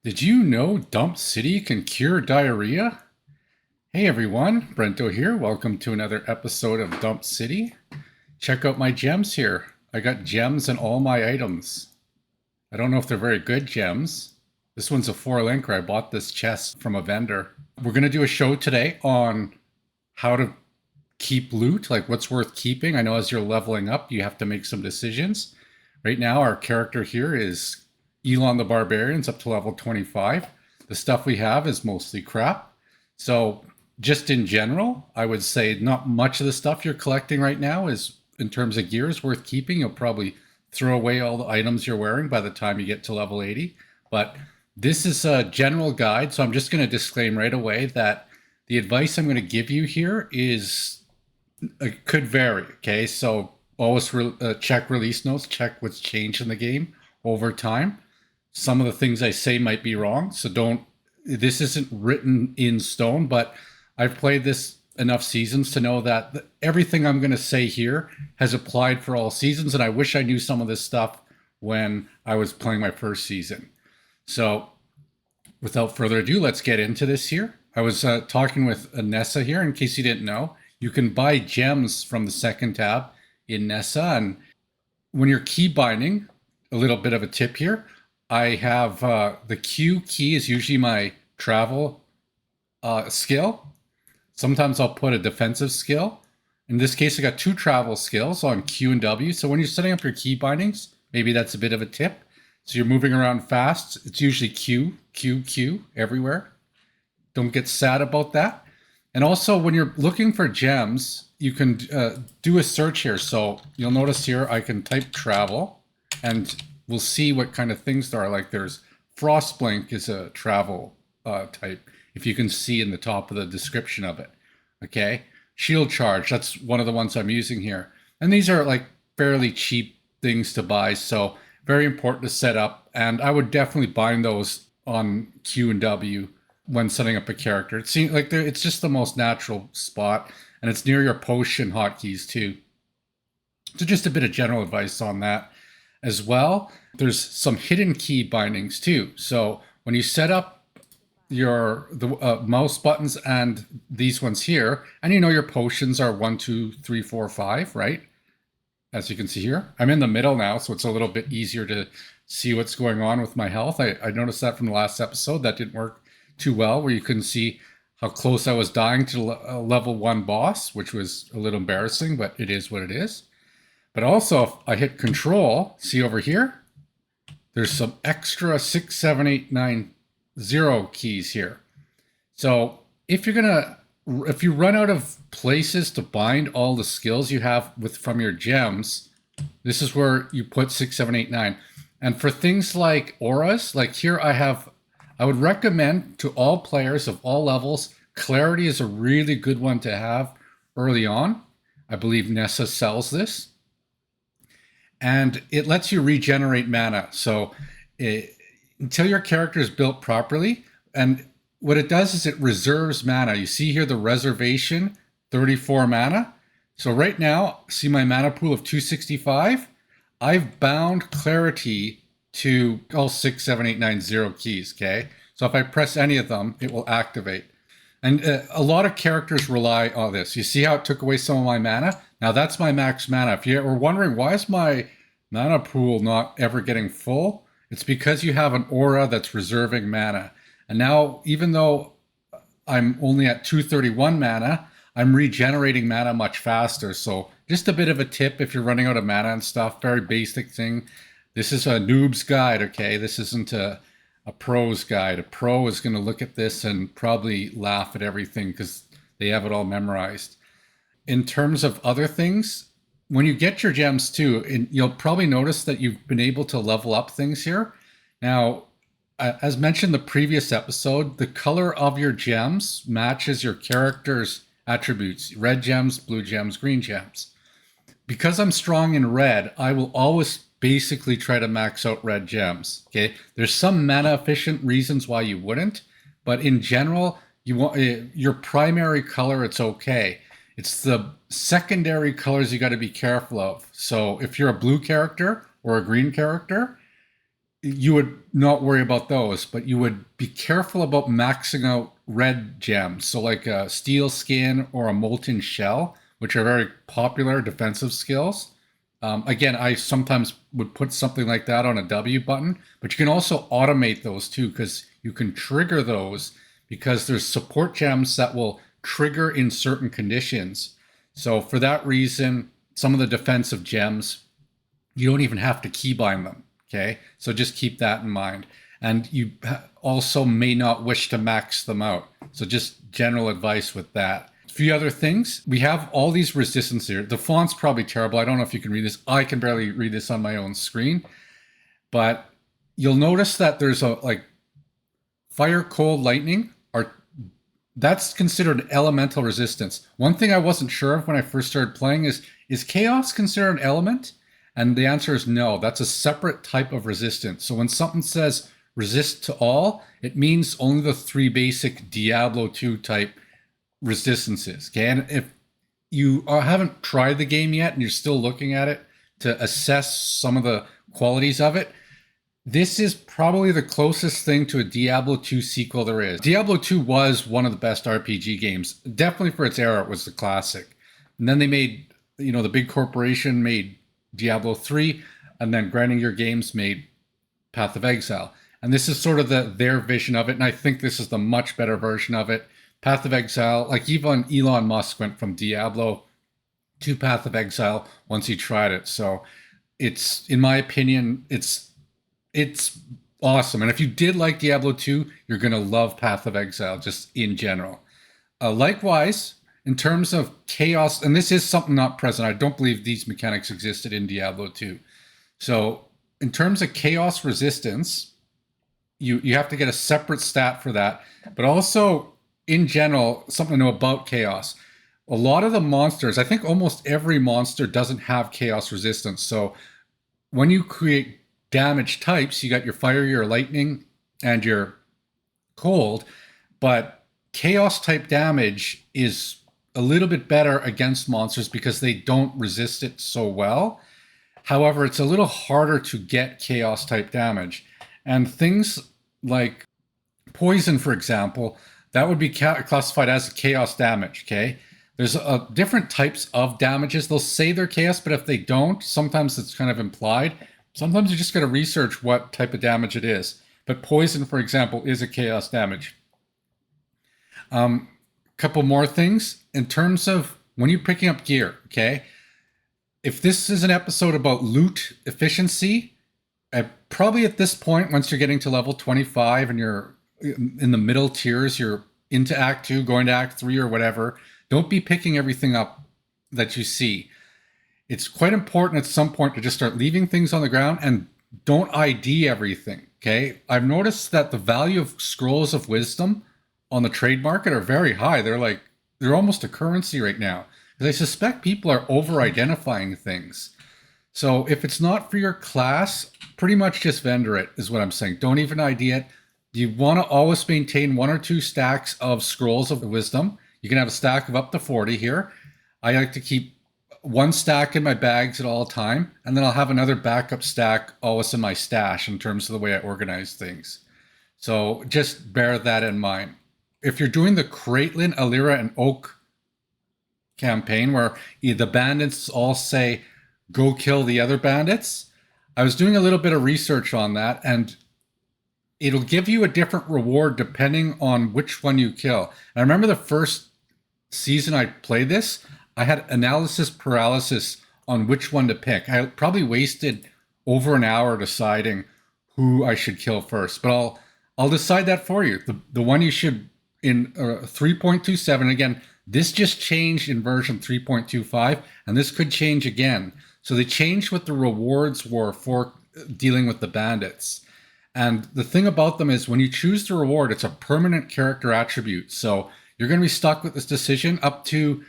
Did you know Dump City can cure diarrhea? Hey everyone, Brento here. Welcome to another episode of Dump City. Check out my gems here. I got gems in all my items. I don't know if they're very good gems. This one's a 4 linker. I bought this chest from a vendor. We're going to do a show today on how to keep loot, like what's worth keeping. I know as you're leveling up, you have to make some decisions. Right now, our character here is Elon the Barbarian's up to level 25. The stuff we have is mostly crap. So just in general, I would say not much of the stuff you're collecting right now is, in terms of gear, is worth keeping. You'll probably throw away all the items you're wearing by the time you get to level 80. But this is a general guide, so I'm just going to disclaim right away that the advice I'm going to give you here is could vary. Okay, so always check release notes, check what's changed in the game over time. Some of the things I say might be wrong, so don't. This isn't written in stone, but I've played this enough seasons to know that everything I'm going to say here has applied for all seasons, and I wish I knew some of this stuff when I was playing my first season. So without further ado, let's get into this here. I was talking with Nessa here, in case you didn't know. You can buy gems from the second tab in Nessa, and when you're key binding, a little bit of a tip here, I have the Q key is usually my travel skill. Sometimes I'll put a defensive skill. In this case, I got 2 travel skills on Q and W. So when you're setting up your key bindings, maybe that's a bit of a tip. So you're moving around fast. It's usually Q, Q, Q everywhere. Don't get sad about that. And also when you're looking for gems, you can do a search here. So you'll notice here I can type travel and we'll see what kind of things there are. Like there's Frostblink is a travel type, if you can see in the top of the description of it. Okay. Shield charge, that's one of the ones I'm using here. And these are like fairly cheap things to buy. So very important to set up. And I would definitely bind those on Q and W when setting up a character. It seems like it's just the most natural spot. And it's near your potion hotkeys too. So just a bit of general advice on that as well. There's some hidden key bindings too. So when you set up the mouse buttons and these ones here, and you know your potions are 1, 2, 3, 4, 5, right? As you can see here, I'm in the middle now, so it's a little bit easier to see what's going on with my health. I noticed that from the last episode that didn't work too well, where you couldn't see how close I was dying to a level 1 boss, which was a little embarrassing, but it is what it is. But also, if I hit control, see over here, there's some extra 6, 7, 8, 9, 0 keys here. So if you run out of places to bind all the skills you have from your gems, this is where you put 6, 7, 8, 9. And for things like auras, like here I would recommend to all players of all levels, clarity is a really good one to have early on. I believe Nessa sells this. And it lets you regenerate mana. So until your character is built properly, and what it does is it reserves mana. You see here the reservation, 34 mana. So right now, see my mana pool of 265? I've bound clarity to all 6, 7, 8, 9, 0 keys, okay? So if I press any of them, it will activate. And a lot of characters rely on this. You see how it took away some of my mana? Now that's my max mana. If you were wondering, why is my mana pool not ever getting full? It's because you have an aura that's reserving mana. And now, even though I'm only at 231 mana, I'm regenerating mana much faster. So just a bit of a tip if you're running out of mana and stuff, very basic thing. This is a noob's guide, okay? This isn't a pro's guide. A pro is going to look at this and probably laugh at everything because they have it all memorized. In terms of other things, when you get your gems too, and you'll probably notice that you've been able to level up things here. Now, as mentioned in the previous episode, the color of your gems matches your character's attributes: red gems, blue gems, green gems. Because I'm strong in red, I will always basically try to max out red gems. Okay, there's some mana efficient reasons why you wouldn't, but in general, you want your primary color. It's okay. It's the secondary colors you got to be careful of. So if you're a blue character or a green character, you would not worry about those, but you would be careful about maxing out red gems. So like a steel skin or a molten shell, which are very popular defensive skills. Again, I sometimes would put something like that on a W button, but you can also automate those too, because you can trigger those because there's support gems that will trigger in certain conditions. So for that reason, some of the defensive gems, you don't even have to keybind them. Okay, so just keep that in mind. And you also may not wish to max them out. So just general advice with that. A few other things. We have all these resistance here. The font's probably terrible. I don't know if you can read this. I can barely read this on my own screen. But you'll notice that there's a like fire, cold, lightning are that's considered elemental resistance. One thing I wasn't sure of when I first started playing is chaos considered an element? And the answer is no. That's a separate type of resistance. So when something says resist to all, it means only the 3 basic Diablo 2 type resistances. Okay, and if you haven't tried the game yet and you're still looking at it to assess some of the qualities of it, this is probably the closest thing to a Diablo 2 sequel there is. Diablo 2 was one of the best RPG games. Definitely for its era, it was the classic. And then they made, the big corporation made Diablo 3, and then Grinding Games made Path of Exile. And this is sort of their vision of it, and I think this is the much better version of it. Path of Exile, like even Elon Musk went from Diablo to Path of Exile once he tried it. So it's, in my opinion, it's awesome. And if you did like Diablo 2, you're going to love Path of Exile just in general. Likewise, in terms of chaos, and this is something not present, I don't believe these mechanics existed in Diablo 2. So in terms of chaos resistance, you have to get a separate stat for that. But also, in general, something to know about chaos. A lot of the monsters, I think almost every monster doesn't have chaos resistance. So when you create damage types, you got your fire, your lightning, and your cold. But chaos type damage is a little bit better against monsters because they don't resist it so well. However, it's a little harder to get chaos type damage. And things like poison, for example, that would be classified as chaos damage, okay? There's different types of damages. They'll say they're chaos, but if they don't, sometimes it's kind of implied. Sometimes you just got to research what type of damage it is. But poison, for example, is a chaos damage. Couple more things in terms of when you're picking up gear, okay? If this is an episode about loot efficiency, probably at this point, once you're getting to level 25 and you're in the middle tiers, you're into Act 2, going to Act 3 or whatever, don't be picking everything up that you see. It's quite important at some point to just start leaving things on the ground and don't ID everything, okay? I've noticed that the value of scrolls of wisdom on the trade market are very high. They're almost a currency right now. Because I suspect people are over-identifying things. So if it's not for your class, pretty much just vendor it, is what I'm saying. Don't even ID it. You want to always maintain 1 or 2 stacks of scrolls of wisdom. You can have a stack of up to 40 here. I like to keep 1 stack in my bags at all time, and then I'll have another backup stack always in my stash in terms of the way I organize things. So just bear that in mind. If you're doing the Kraityn, Alira, and Oak campaign where the bandits all say, go kill the other bandits, I was doing a little bit of research on that, and it'll give you a different reward depending on which one you kill. And I remember the first season I played this, I had analysis paralysis on which one to pick. I probably wasted over an hour deciding who I should kill first, but I'll decide that for you. The one you should in 3.27, again, this just changed in version 3.25, and this could change again. So they changed what the rewards were for dealing with the bandits. And the thing about them is when you choose the reward, it's a permanent character attribute. So you're going to be stuck with this decision up to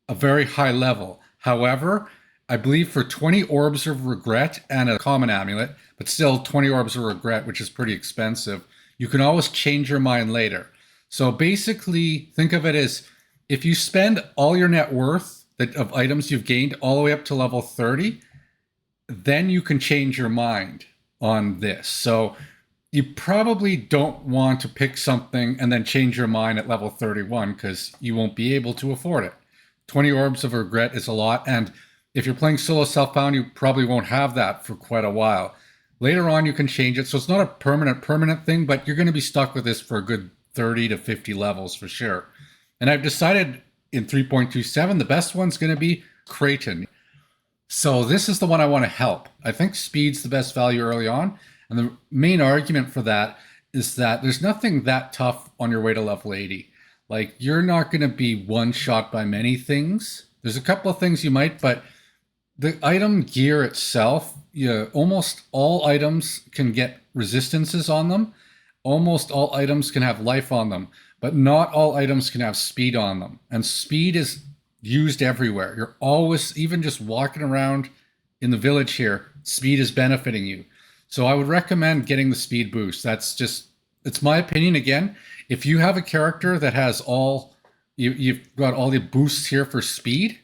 a very high level. However, I believe for 20 orbs of regret and a common amulet, but still 20 orbs of regret, which is pretty expensive, you can always change your mind later. So basically, think of it as if you spend all your net worth of items you've gained all the way up to level 30, then you can change your mind. on this. So you probably don't want to pick something and then change your mind at level 31 because you won't be able to afford it. 20 orbs of regret is a lot, and if you're playing solo self-bound, you probably won't have that for quite a while. Later on, you can change it, so it's not a permanent thing, but you're going to be stuck with this for a good 30 to 50 levels for sure. And I've decided in 3.27, the best one's going to be Kraityn. So this is the one I want to help. I think speed's the best value early on, and the main argument for that is that there's nothing that tough on your way to level 80. Like, you're not going to be one-shot by many things. There's a couple of things you might, but the item gear itself, almost all items can get resistances on them. Almost all items can have life on them, but not all items can have speed on them. And speed is used everywhere. You're always, even just walking around in the village here, speed is benefiting you. So I would recommend getting the speed boost. That's just, it's my opinion. Again, if you have a character that has all, you've got all the boosts here for speed,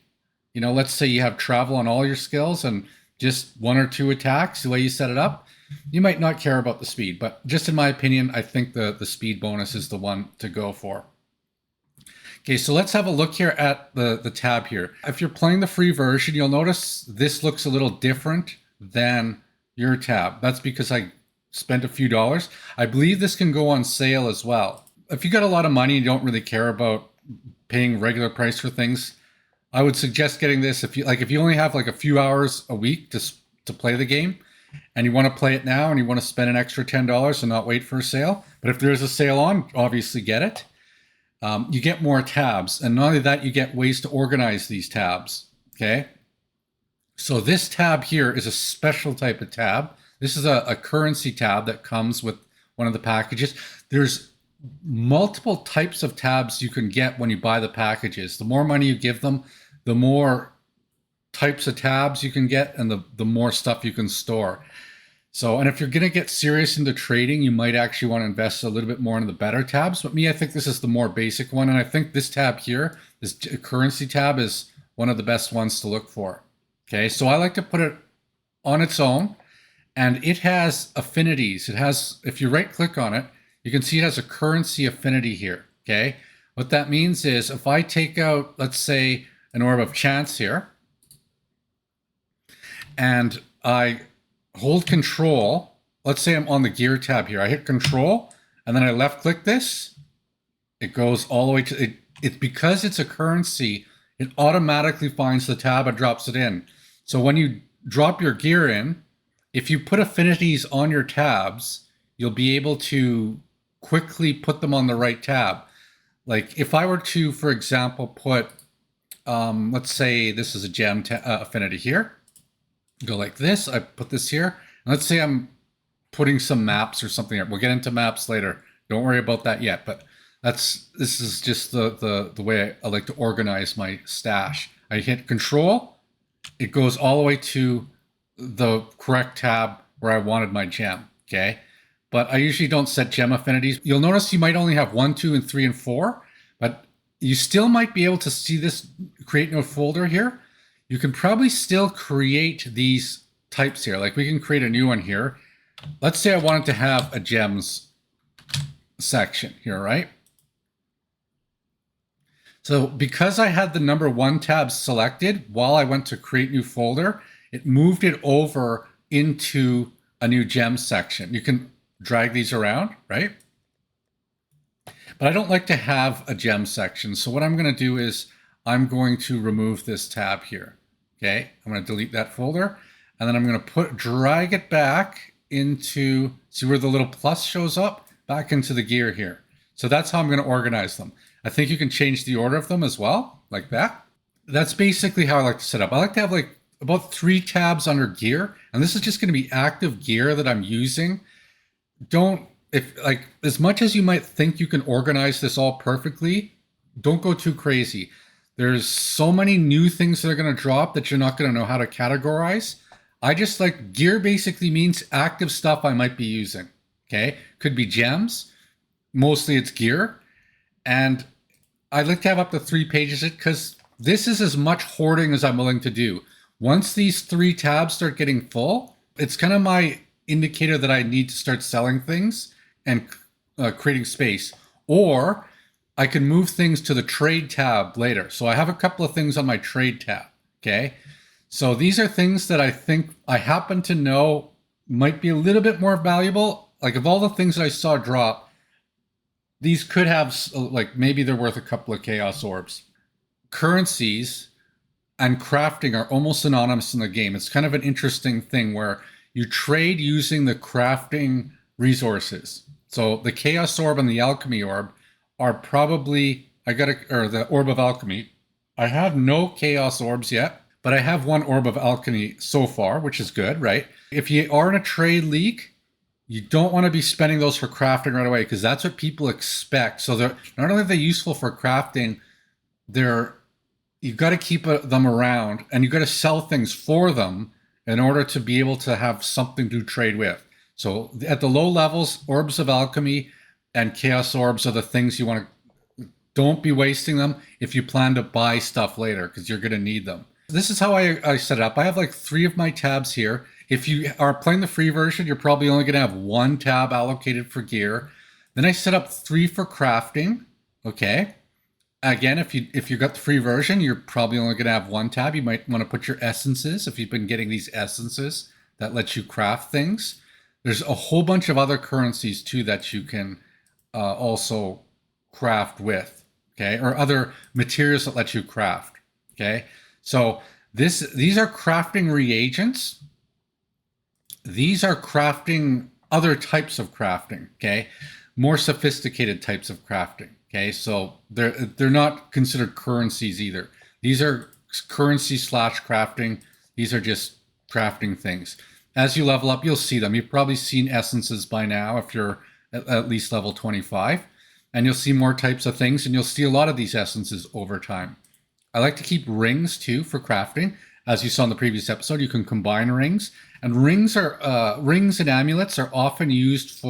let's say you have travel on all your skills and just 1 or 2 attacks, the way you set it up, you might not care about the speed. But just in my opinion, I think the speed bonus is the one to go for. Okay, so let's have a look here at the tab here. If you're playing the free version, you'll notice this looks a little different than your tab. That's because I spent a few dollars. I believe this can go on sale as well. If you got a lot of money and you don't really care about paying regular price for things, I would suggest getting this if you only have like a few hours a week to play the game and you want to play it now and you want to spend an extra $10 and not wait for a sale. But if there is a sale on, obviously get it. You get more tabs, and not only that, you get ways to organize these tabs. Okay. So this tab here is a special type of tab. This is a currency tab that comes with one of the packages. There's multiple types of tabs you can get when you buy the packages. The more money you give them, the more types of tabs you can get and the more stuff you can store. So, and if you're going to get serious into trading, you might actually want to invest a little bit more in the better tabs. But me, I think this is the more basic one. And I think this tab here, this currency tab, is one of the best ones to look for. Okay, so I like to put it on its own, and it has affinities. It has, if you right click on it, you can see it has a currency affinity here. Okay, what that means is if I take out, let's say, an orb of chance here, and I hold control, let's say I'm on the gear tab here, I hit control, and then I left click this, it goes all the way to, it's because it's a currency, it automatically finds the tab and drops it in. So when you drop your gear in, if you put affinities on your tabs, you'll be able to quickly put them on the right tab. Like if I were to, for example, put, let's say this is a gem affinity here, go like this, I put this here, and let's say I'm putting some maps or something here. We'll get into maps later. Don't worry about that yet, but this is just the way I like to organize my stash. I hit control, it goes all the way to the correct tab where I wanted my gem, okay? But I usually don't set gem affinities. You'll notice you might only have 1, 2, and 3, and 4, but you still might be able to see this create node folder here. You can probably still create these types here. Like we can create a new one here. Let's say I wanted to have a gems section here, right? So because I had the number 1 tab selected while I went to create new folder, it moved it over into a new gems section. You can drag these around, right? But I don't like to have a gem section. So what I'm going to do is I'm going to remove this tab here. Okay, I'm going to delete that folder, and then I'm going to drag it back into, see where the little plus shows up? Back into the gear here. So that's how I'm going to organize them. I think you can change the order of them as well, like that. That's basically how I like to set up. I like to have like about 3 tabs under gear, and this is just going to be active gear that I'm using. If as much as you might think you can organize this all perfectly, don't go too crazy. There's so many new things that are going to drop that you're not going to know how to categorize. I just like gear basically means active stuff I might be using. Okay, could be gems. Mostly it's gear. And I like to have up to 3 pages because this is as much hoarding as I'm willing to do. Once these 3 tabs start getting full, it's kind of my indicator that I need to start selling things and creating space. Or I can move things to the trade tab later. So I have a couple of things on my trade tab. Okay. So these are things that I think I happen to know might be a little bit more valuable. Like of all the things that I saw drop, these could have, like, maybe they're worth a couple of chaos orbs. Currencies and crafting are almost synonymous in the game. It's kind of an interesting thing where you trade using the crafting resources. So the chaos orb and the alchemy orb are probably, or the orb of alchemy. I have no chaos orbs yet, but I have one orb of alchemy so far, which is good, right? If you are in a trade league, you don't want to be spending those for crafting right away, because that's what people expect. So they're not only are they useful for crafting, you've got to keep them around, and you've got to sell things for them in order to be able to have something to trade with. So at the low levels, orbs of alchemy and chaos orbs are the things you want to. Don't be wasting them if you plan to buy stuff later, because you're going to need them. This is how I set it up. I have like 3 of my tabs here. If you are playing the free version, you're probably only going to have 1 tab allocated for gear. Then I set up 3 for crafting. Okay. Again, if you got the free version, you're probably only going to have 1 tab. You might want to put your essences if you've been getting these essences that let you craft things. There's a whole bunch of other currencies too that you can also craft with. Okay, or other materials that let you craft. Okay, so these are crafting reagents. These are crafting other types of crafting. Okay, more sophisticated types of crafting. Okay, so they're not considered currencies either. These are currency / crafting. These are just crafting things. As you level up, you'll see them. You've probably seen essences by now if you're at least level 25. And you'll see more types of things, and you'll see a lot of these essences over time. I like to keep rings too for crafting. As you saw in the previous episode, you can combine rings. And rings and amulets are often used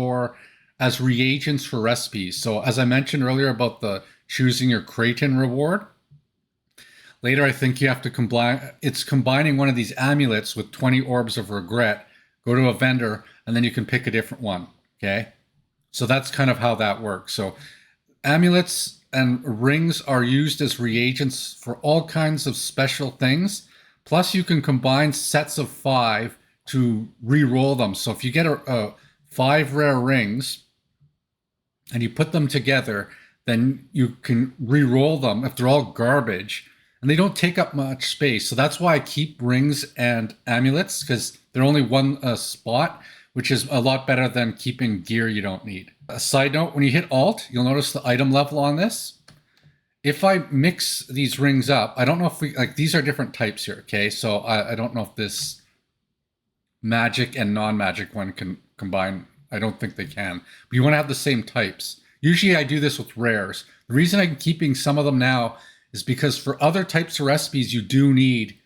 as reagents for recipes. So as I mentioned earlier about the choosing your Kraityn reward, later I think you have to combining one of these amulets with 20 orbs of regret, go to a vendor, and then you can pick a different one. Okay, so that's kind of how that works. So amulets and rings are used as reagents for all kinds of special things. Plus you can combine sets of 5 to re-roll them. So if you get 5 rare rings and you put them together, then you can re-roll them if they're all garbage, and they don't take up much space. So that's why I keep rings and amulets, because they're only one spot, which is a lot better than keeping gear you don't need. A side note, when you hit Alt, you'll notice the item level on this. If I mix these rings up, I don't know if these are different types here, okay? So I don't know if this magic and non-magic one can combine. I don't think they can. But you want to have the same types. Usually I do this with rares. The reason I'm keeping some of them now is because for other types of recipes, you do need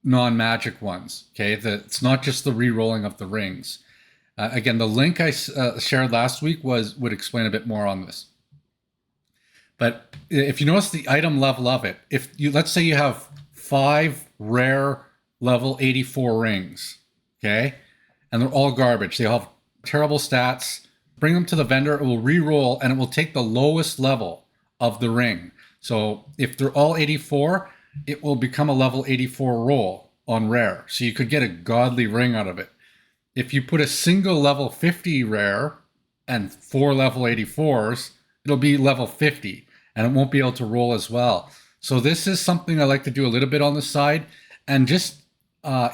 non-magic ones, okay? It's not just the re-rolling of the rings. Again, the link I shared last week would explain a bit more on this. But if you notice the item level of it, let's say you have 5 rare level 84 rings, okay? And they're all garbage. They all have terrible stats. Bring them to the vendor, it will re-roll, and it will take the lowest level of the ring. So if they're all 84, it will become a level 84 roll on rare. So you could get a godly ring out of it. If you put a single level 50 rare and 4 level 84s, it'll be level 50, and it won't be able to roll as well. So this is something I like to do a little bit on the side. And just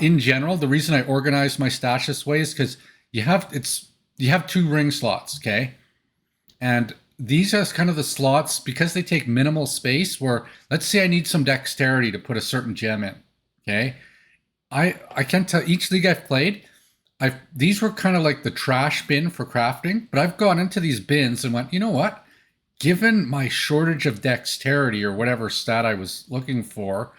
in general, the reason I organize my stash this way is because you have 2 ring slots, okay? And these are kind of the slots, because they take minimal space, where let's say I need some dexterity to put a certain gem in, okay? I can't tell, each league I've played, these were kind of like the trash bin for crafting, but I've gone into these bins and went, you know what? Given my shortage of dexterity or whatever stat I was looking for,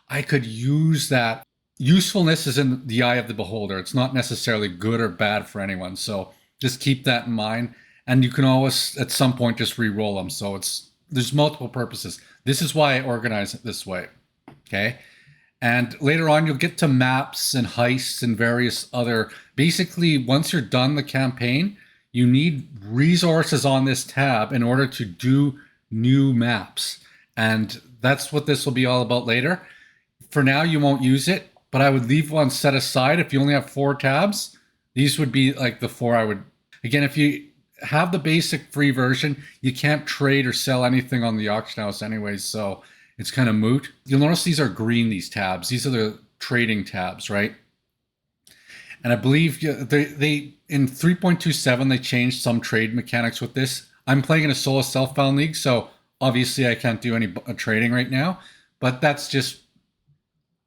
I could use that. Usefulness is in the eye of the beholder. It's not necessarily good or bad for anyone. So just keep that in mind. And you can always, at some point, just re-roll them. So there's multiple purposes. This is why I organize it this way. Okay. And later on, you'll get to maps and heists and various other. Basically, once you're done the campaign, you need resources on this tab in order to do new maps. And that's what this will be all about later. For now, you won't use it, but I would leave one set aside. If you only have 4 tabs, these would be like the 4 I would. Again, if you have the basic free version, you can't trade or sell anything on the auction house anyways, so it's kind of moot. You'll notice these are green, these tabs. These are the trading tabs, right? And I believe they in 3.27, they changed some trade mechanics with this. I'm playing in a solo self-bound league, so obviously I can't do any trading right now, but that's just,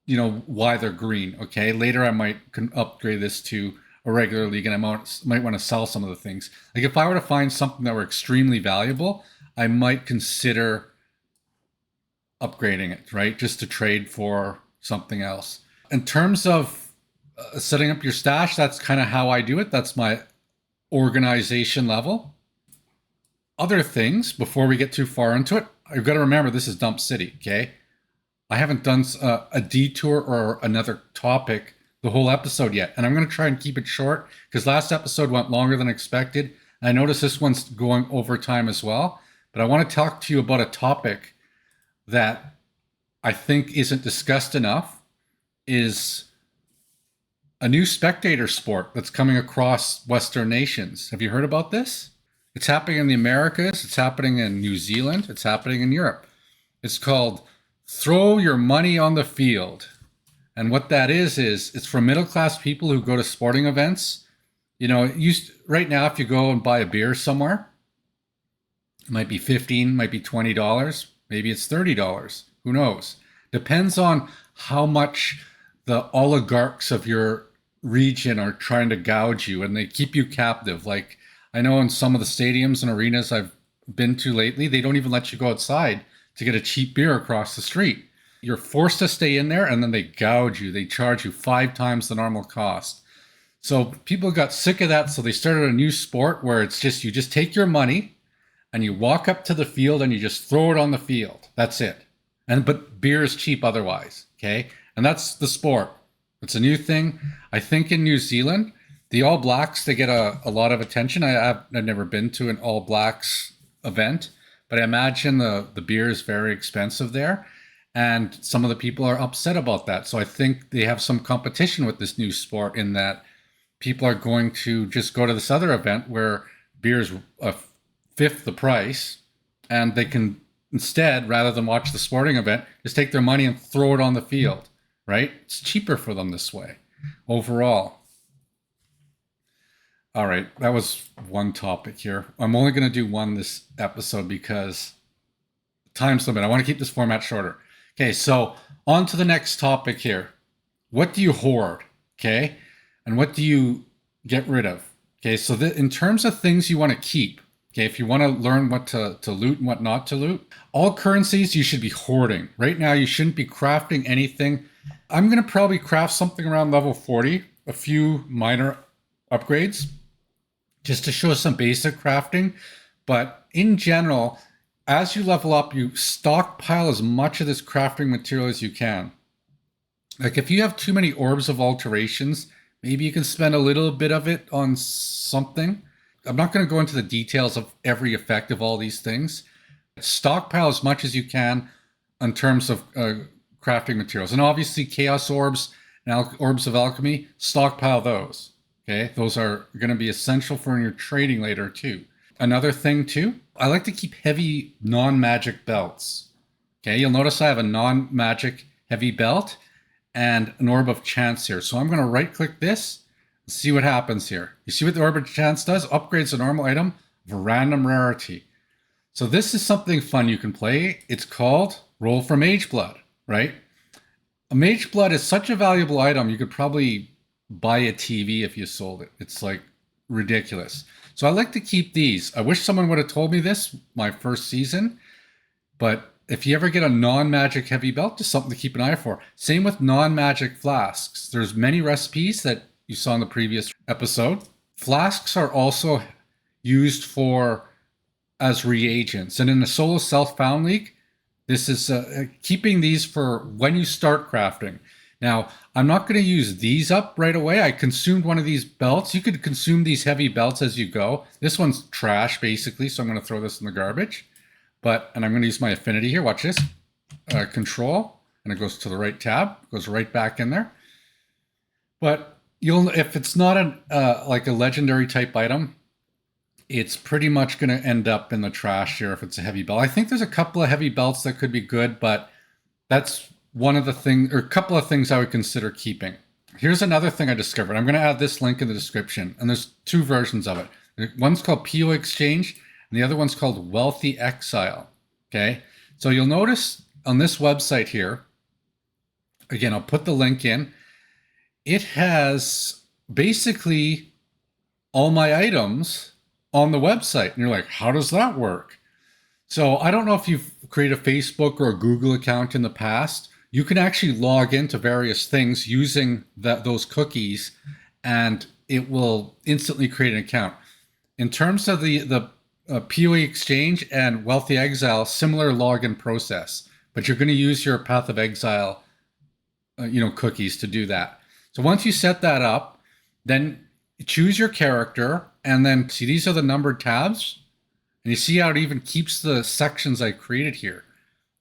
you know, why they're green, okay? Later I might upgrade this to a regular league, and I might want to sell some of the things. Like if I were to find something that were extremely valuable, I might consider upgrading it, right? Just to trade for something else. In terms of setting up your stash, that's kind of how I do it. That's my organization level. Other things, before we get too far into it, you've got to remember this is Dump City, okay? I haven't done a detour or another topic the whole episode yet, and I'm going to try and keep it short because last episode went longer than expected. And I noticed this one's going over time as well, but I want to talk to you about a topic that I think isn't discussed enough, is a new spectator sport that's coming across Western nations. Have you heard about this? It's happening in the Americas, it's happening in New Zealand, it's happening in Europe. It's called Throw Your Money on the Field. And what that is it's for middle-class people who go to sporting events. You know, right now, if you go and buy a beer somewhere, it might be $15, might be $20, maybe it's $30. Who knows? Depends on how much the oligarchs of your region are trying to gouge you, and they keep you captive. Like, I know in some of the stadiums and arenas I've been to lately, they don't even let you go outside to get a cheap beer across the street. You're forced to stay in there, and then they gouge you. They charge you 5 times the normal cost. So people got sick of that, so they started a new sport where it's just, you just take your money and you walk up to the field and you just throw it on the field. That's it. But beer is cheap otherwise, okay? And that's the sport. It's a new thing. I think in New Zealand, the All Blacks, they get a lot of attention. I've never been to an All Blacks event, but I imagine the beer is very expensive there. And some of the people are upset about that. So I think they have some competition with this new sport in that people are going to just go to this other event where beer is a fifth the price, and they can instead, rather than watch the sporting event, just take their money and throw it on the field, right? It's cheaper for them this way overall. All right, that was one topic here. I'm only going to do one this episode because time's limit. I want to keep this format shorter. Okay, so on to the next topic here. What do you hoard? Okay, and what do you get rid of? Okay, so in terms of things you want to keep, okay, if you want to learn what to loot and what not to loot, all currencies you should be hoarding. Right now, you shouldn't be crafting anything. I'm going to probably craft something around level 40, a few minor upgrades, just to show some basic crafting. But in general, as you level up, you stockpile as much of this crafting material as you can. Like if you have too many orbs of alterations, maybe you can spend a little bit of it on something. I'm not going to go into the details of every effect of all these things. Stockpile as much as you can in terms of crafting materials. And obviously chaos orbs and orbs of alchemy, stockpile those. Okay, those are going to be essential for your trading later too. Another thing too, I like to keep heavy non-magic belts. Okay, you'll notice I have a non-magic heavy belt and an orb of chance here. So I'm going to right-click this and see what happens here. You see what the orb of chance does? Upgrades a normal item of a random rarity. So this is something fun you can play. It's called Roll for Mage Blood, right? A Mage Blood is such a valuable item, you could probably buy a TV if you sold it. It's like ridiculous. So I like to keep these. I wish someone would have told me this my first season, but if you ever get a non-magic heavy belt, just something to keep an eye for. Same with non-magic flasks. There's many recipes that you saw in the previous episode. Flasks are also used as reagents. And in a solo self-found league, This is keeping these for when you start crafting. Now, I'm not going to use these up right away. I consumed one of these belts. You could consume these heavy belts as you go. This one's trash, basically, so I'm going to throw this in the garbage. And I'm going to use my affinity here. Watch this. Control, and it goes to the right tab. Goes right back in there. But if it's not like a legendary type item, it's pretty much going to end up in the trash here if it's a heavy belt. I think there's a couple of heavy belts that could be good, but that's one of the things, or a couple of things I would consider keeping. Here's another thing I discovered. I'm going to add this link in the description, and there's two versions of it. One's called PO Exchange, and the other one's called Wealthy Exile. Okay, so you'll notice on this website here, again, I'll put the link in. It has basically all my items on the website. And you're like, how does that work? So I don't know if you've created a Facebook or a Google account in the past. You can actually log into various things using those cookies, and it will instantly create an account. In terms of the PoE Exchange and Wealthy Exile, similar login process, but you're going to use your Path of Exile cookies to do that. So once you set that up, then choose your character, and then see these are the numbered tabs, and you see how it even keeps the sections I created here.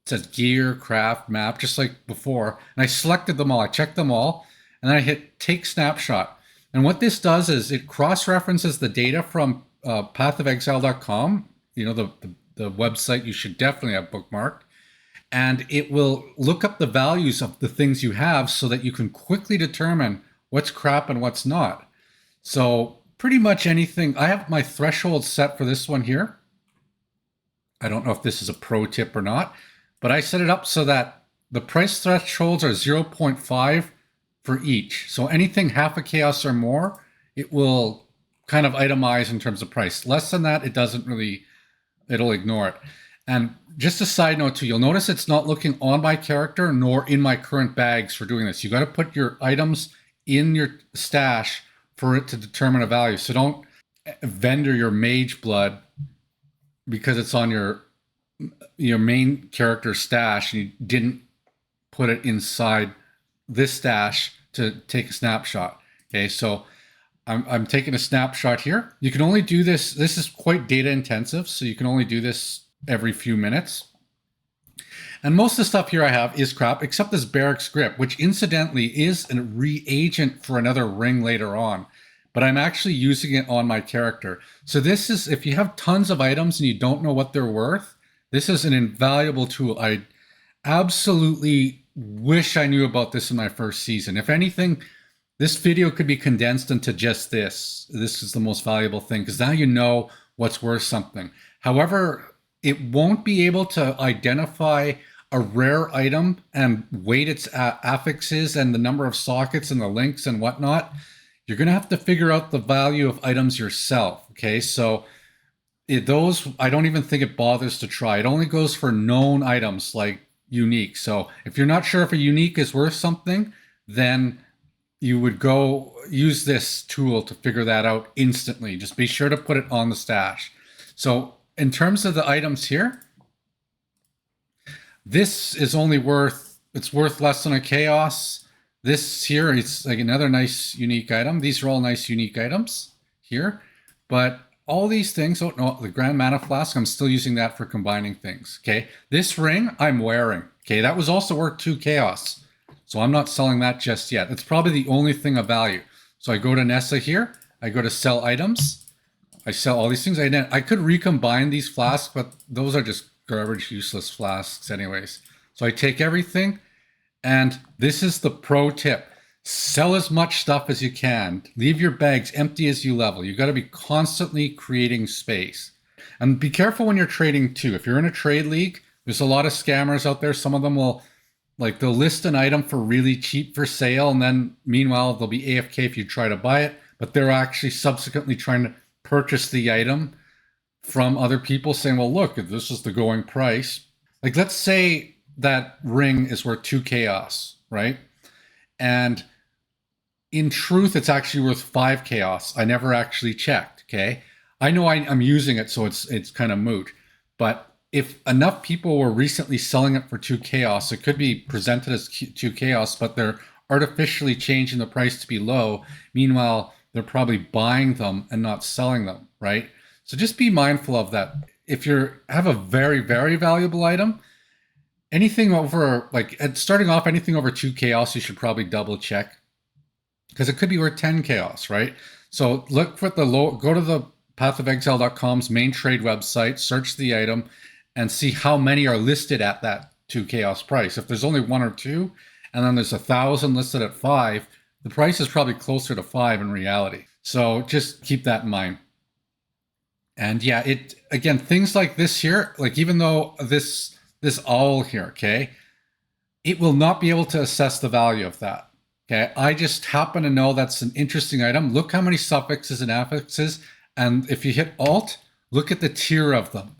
It says gear, craft, map, just like before. And I selected them all. I checked them all, and then I hit take snapshot. And what this does is it cross-references the data from pathofexile.com, the website you should definitely have bookmarked. And it will look up the values of the things you have so that you can quickly determine what's crap and what's not. So pretty much anything. I have my threshold set for this one here. I don't know if this is a pro tip or not, but I set it up so that the price thresholds are 0.5 for each. So anything half a chaos or more, it will kind of itemize in terms of price. Less than that, it doesn't really, it'll ignore it. And just a side note too, you'll notice it's not looking on my character nor in my current bags for doing this. You got to put your items in your stash for it to determine a value. So don't vendor your mage blood because it's on your main character stash and you didn't put it inside this stash to take a snapshot. Okay, so I'm taking a snapshot here. You can only do this. This is quite data intensive, so you can only do this every few minutes. And most of the stuff here I have is crap, except this barracks grip, which incidentally is a reagent for another ring later on. But I'm actually using it on my character. So this is, if you have tons of items and you don't know what they're worth, this is an invaluable tool. I absolutely wish I knew about this in my first season. If anything, this video could be condensed into just this. This is the most valuable thing, because now you know what's worth something. However, it won't be able to identify a rare item and weight its affixes and the number of sockets and the links and whatnot. You're going to have to figure out the value of items yourself. Okay, so those, I don't even think it bothers to try. It only goes for known items like unique. So if you're not sure if a unique is worth something, then you would go use this tool to figure that out instantly. Just be sure to put it on the stash. So in terms of the items here, this is only worth, it's worth less than a chaos. This here, it's like another nice unique item. These are all nice unique items here, but all these things, oh no, the Grand Mana Flask, I'm still using that for combining things, okay? This ring I'm wearing, okay? That was also worth 2 chaos, so I'm not selling that just yet. It's probably the only thing of value. So I go to Nessa here, I go to sell items, I sell all these things. I could recombine these flasks, but those are just garbage, useless flasks anyways. So I take everything, and this is the pro tip. Sell as much stuff as you can. Leave your bags empty as you level. You got to be constantly creating space. And be careful when you're trading too. If you're in a trade league, there's a lot of scammers out there. Some of them will, like, they'll list an item for really cheap for sale, and then meanwhile they'll be AFK if you try to buy it, but they're actually subsequently trying to purchase the item from other people, saying, well, look, this is the going price. Like, let's say that ring is worth 2 chaos, right? And in truth, it's actually worth 5 chaos. I never actually checked, okay? I know I'm using it, so it's kind of moot. But if enough people were recently selling it for 2 chaos, it could be presented as 2 chaos, but they're artificially changing the price to be low. Meanwhile, they're probably buying them and not selling them, right? So just be mindful of that. If you have a very, very valuable item, anything over, like starting off, anything over 2 chaos, you should probably double check because it could be worth 10 chaos, right? So look for the low, go to the pathofexile.com's main trade website, search the item, and see how many are listed at that 2 chaos price. If there's only 1 or 2, and then there's 1,000 listed at 5, the price is probably closer to 5 in reality. So just keep that in mind. And yeah, it again, things like this here, like even though this owl here, okay, it will not be able to assess the value of that. Okay, I just happen to know that's an interesting item. Look how many suffixes and affixes, and if you hit Alt, look at the tier of them.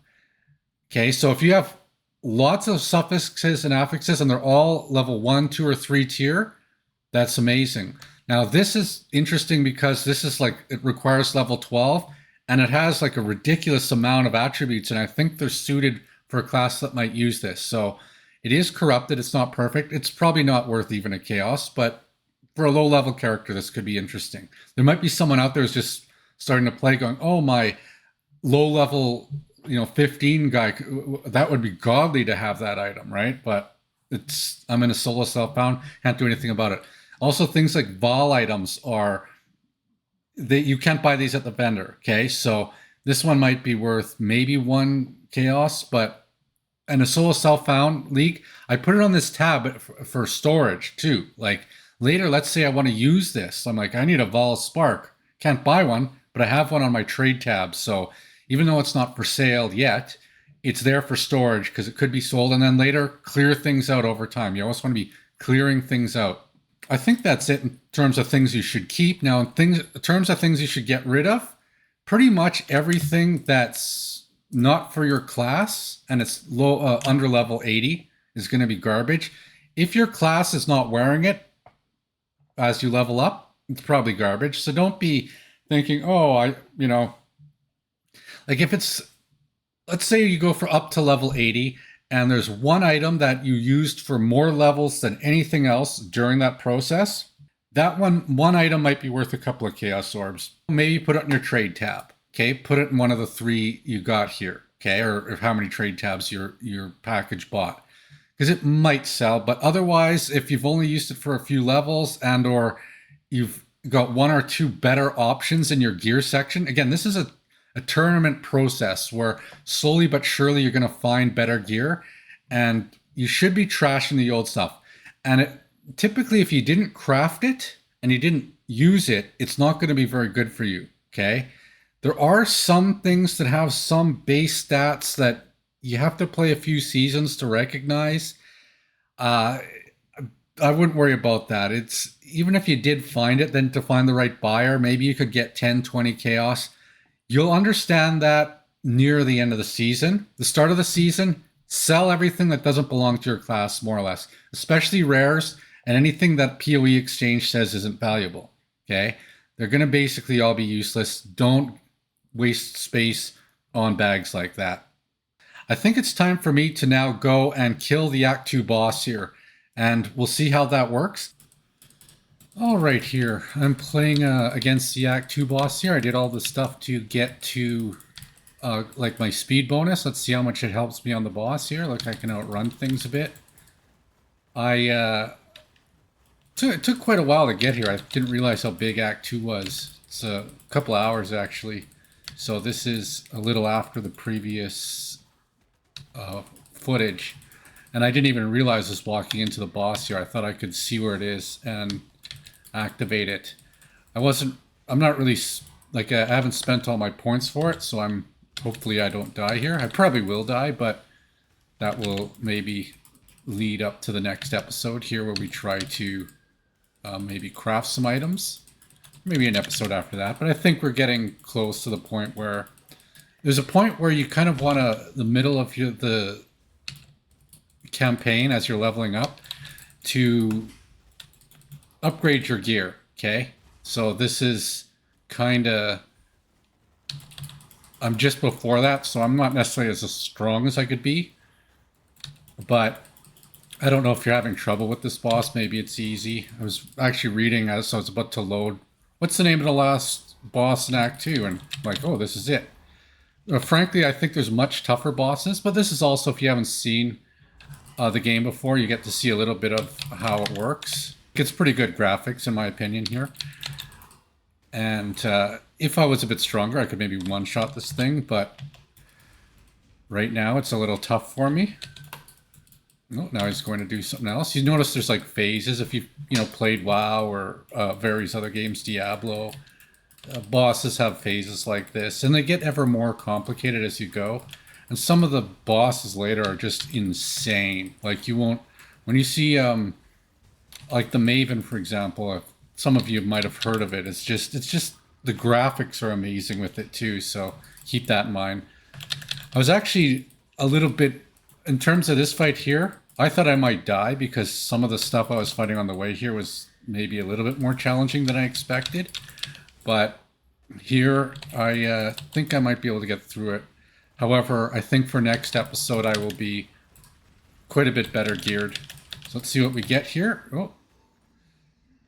Okay, so if you have lots of suffixes and affixes and they're all level 1, 2, or 3 tier, that's amazing. Now this is interesting because this is like, it requires level 12 and it has like a ridiculous amount of attributes, and I think they're suited for a class that might use this. So it is corrupted, it's not perfect. It's probably not worth even a chaos, but for a low level character, this could be interesting. There might be someone out there who's just starting to play going, oh, my low level, 15 guy, that would be godly to have that item, right? But I'm in a solo self-bound, can't do anything about it. Also, things like Vaal items are, you can't buy these at the vendor, okay? So this one might be worth maybe 1 chaos, but in a solo self-found league, I put it on this tab for storage too. Like later, let's say I want to use this. I'm like, I need a Vaal Spark. Can't buy one, but I have one on my trade tab. So even though it's not for sale yet, it's there for storage because it could be sold, and then later clear things out over time. You always want to be clearing things out. I think that's it in terms of things you should keep. Now, in terms of things you should get rid of, pretty much everything that's not for your class and it's low under level 80 is going to be garbage. If your class is not wearing it as you level up, it's probably garbage. So don't be thinking, oh, like if it's, let's say you go for up to level 80 and there's one item that you used for more levels than anything else during that process, that one item might be worth a couple of chaos orbs. Maybe put it in your trade tab. Okay, put it in one of the 3 you got here. Okay, or how many trade tabs your package bought, because it might sell. But otherwise, if you've only used it for a few levels and or you've got 1 or 2 better options in your gear section, again, this is a tournament process where slowly but surely you're going to find better gear, and you should be trashing the old stuff. And typically, if you didn't craft it and you didn't use it, it's not going to be very good for you. Okay. There are some things that have some base stats that you have to play a few seasons to recognize. I wouldn't worry about that. It's even if you did find it, then to find the right buyer, maybe you could get 10, 20 chaos. You'll understand that near the end of the season. The start of the season, sell everything that doesn't belong to your class, more or less, especially rares and anything that PoE Exchange says isn't valuable. Okay? They're going to basically all be useless. Don't waste space on bags like that. I think it's time for me to now go and kill the Act 2 boss here, and we'll see how that works. All right, here I'm playing against the Act 2 boss here. I did all the stuff to get to like my speed bonus. Let's see how much it helps me on the boss here. Look, I can outrun things a bit. It took quite a while to get here. I didn't realize how big Act 2 was. It's a couple of hours actually. So this is a little after the previous footage. And I didn't even realize I was walking into the boss here. I thought I could see where it is and activate it. I'm not really, like, I haven't spent all my points for it, so hopefully I don't die here. I probably will die, but that will maybe lead up to the next episode here where we try to maybe craft some items. Maybe an episode after that, but I think we're getting close to the point where there's a point where you kind of want the middle of the campaign as you're leveling up to upgrade your gear. Okay, so this is kind of I'm just before that, so I'm not necessarily as strong as I could be. But I don't know if you're having trouble with this boss. Maybe it's easy. I was actually reading as I was about to load. What's the name of the last boss in Act 2? And I'm like, oh, this is it. Frankly, I think there's much tougher bosses, but this is also, if you haven't seen the game before, you get to see a little bit of how it works. It's pretty good graphics, in my opinion, here. And if I was a bit stronger, I could maybe one-shot this thing, but right now it's a little tough for me. Oh, now he's going to do something else. You notice there's like phases. If you've played WoW or various other games, Diablo, bosses have phases like this, and they get ever more complicated as you go. And some of the bosses later are just insane. Like you won't, when you see like the Maven, for example, some of you might have heard of it. It's just the graphics are amazing with it too. So keep that in mind. I was actually a little bit, in terms of this fight here, I thought I might die because some of the stuff I was fighting on the way here was maybe a little bit more challenging than I expected. But here, I think I might be able to get through it. However, I think for next episode, I will be quite a bit better geared. So let's see what we get here. Oh,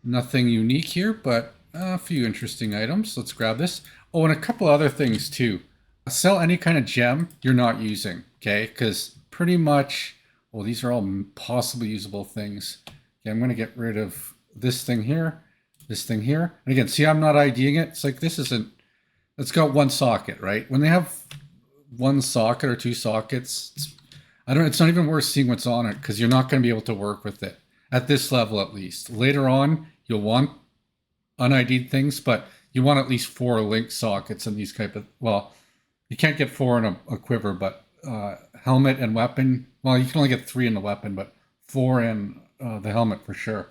nothing unique here, but a few interesting items. Let's grab this. Oh, and a couple other things too. Sell any kind of gem you're not using, okay? Because pretty much, well, these are all possibly usable things. Okay, I'm going to get rid of this thing here, this thing here. And again, see, I'm not IDing it. It's like this isn't, it's got one socket, right? When they have one socket or two sockets, it's not even worth seeing what's on it because you're not going to be able to work with it at this level, at least. Later on, you'll want un-ID'd things, but you want at least 4 link sockets in these type of, well, you can't get 4 in a quiver, but helmet and weapon, well, you can only get 3 in the weapon, but 4 in the helmet for sure.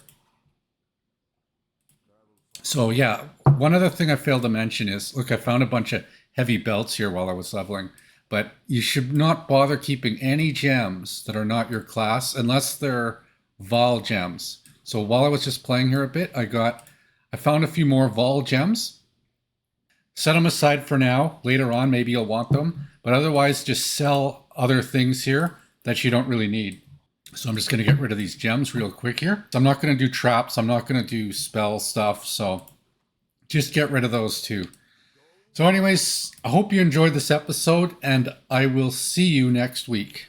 So yeah, one other thing I failed to mention is, look, I found a bunch of heavy belts here while I was leveling, but you should not bother keeping any gems that are not your class unless they're Vaal gems. So while I was just playing here a bit, I found a few more Vaal gems. Set them aside for now. Later on, maybe you'll want them. But otherwise, just sell other things here that you don't really need. So I'm just going to get rid of these gems real quick here. So I'm not going to do traps. I'm not going to do spell stuff. So just get rid of those too. So anyways, I hope you enjoyed this episode, and I will see you next week.